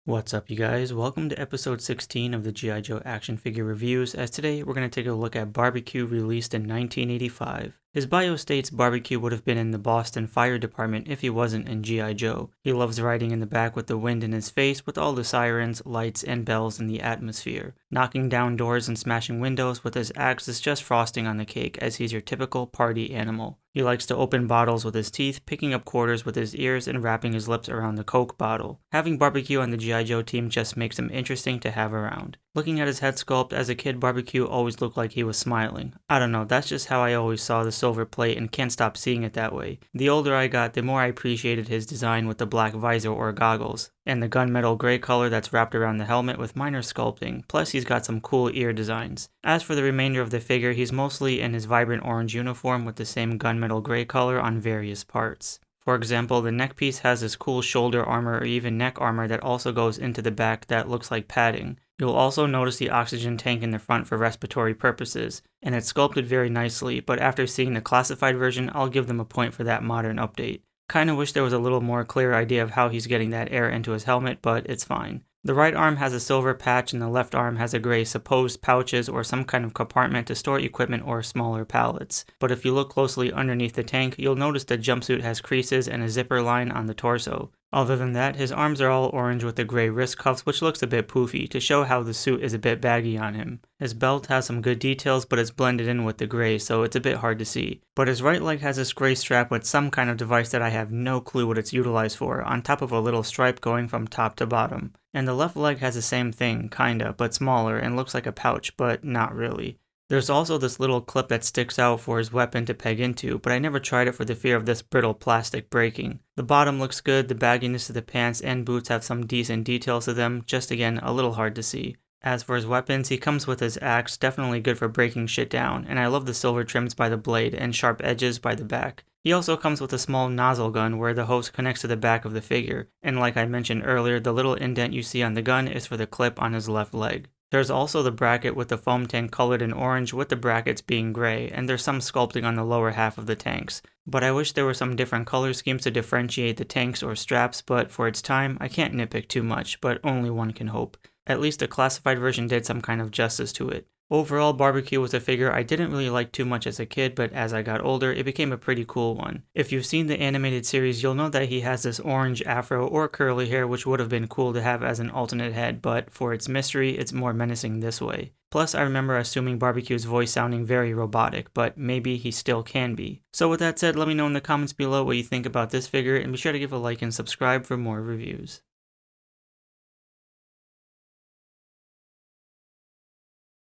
What's up, you guys? Welcome to episode 16 of the G.I. Joe action figure reviews, as today we're going to take a look at Barbecue, released in 1985. His bio states Barbecue would have been in the Boston Fire Department if he wasn't in G.I. Joe. He loves riding in the back with the wind in his face with all the sirens, lights, and bells in the atmosphere. Knocking down doors and smashing windows with his axe is just frosting on the cake, as he's your typical party animal. He likes to open bottles with his teeth, picking up quarters with his ears, and wrapping his lips around the Coke bottle. Having Barbecue on the G.I. Joe team just makes him interesting to have around. Looking at his head sculpt, as a kid, Barbecue always looked like he was smiling. I don't know, that's just how I always saw the silver plate and can't stop seeing it that way. The older I got, the more I appreciated his design with the black visor or goggles, and the gunmetal gray color that's wrapped around the helmet with minor sculpting, plus he's got some cool ear designs. As for the remainder of the figure, he's mostly in his vibrant orange uniform with the same gunmetal gray color on various parts. For example, the neck piece has this cool shoulder armor or even neck armor that also goes into the back that looks like padding. You'll also notice the oxygen tank in the front for respiratory purposes, and it's sculpted very nicely, but after seeing the classified version, I'll give them a point for that modern update. Kinda wish there was a little more clear idea of how he's getting that air into his helmet, but it's fine. The right arm has a silver patch and the left arm has a gray supposed pouches or some kind of compartment to store equipment or smaller pallets. But if you look closely underneath the tank, you'll notice the jumpsuit has creases and a zipper line on the torso. Other than that, his arms are all orange with the gray wrist cuffs, which looks a bit poofy to show how the suit is a bit baggy on him. His belt has some good details, but it's blended in with the gray, so it's a bit hard to see. But his right leg has this gray strap with some kind of device that I have no clue what it's utilized for, on top of a little stripe going from top to bottom. And the left leg has the same thing, kinda, but smaller, and looks like a pouch, but not really. There's also this little clip that sticks out for his weapon to peg into, but I never tried it for the fear of this brittle plastic breaking. The bottom looks good, the bagginess of the pants and boots have some decent details to them, just again a little hard to see. As for his weapons, he comes with his axe, definitely good for breaking shit down, and I love the silver trims by the blade and sharp edges by the back. He also comes with a small nozzle gun where the hose connects to the back of the figure, and like I mentioned earlier, the little indent you see on the gun is for the clip on his left leg. There's also the bracket with the foam tank colored in orange with the brackets being gray, and there's some sculpting on the lower half of the tanks. But I wish there were some different color schemes to differentiate the tanks or straps, but for its time, I can't nitpick too much, but only one can hope. At least the classified version did some kind of justice to it. Overall, Barbecue was a figure I didn't really like too much as a kid, but as I got older, it became a pretty cool one. If you've seen the animated series, you'll know that he has this orange afro or curly hair, which would have been cool to have as an alternate head, but for its mystery, it's more menacing this way. Plus, I remember assuming Barbecue's voice sounding very robotic, but maybe he still can be. So with that said, let me know in the comments below what you think about this figure, and be sure to give a like and subscribe for more reviews.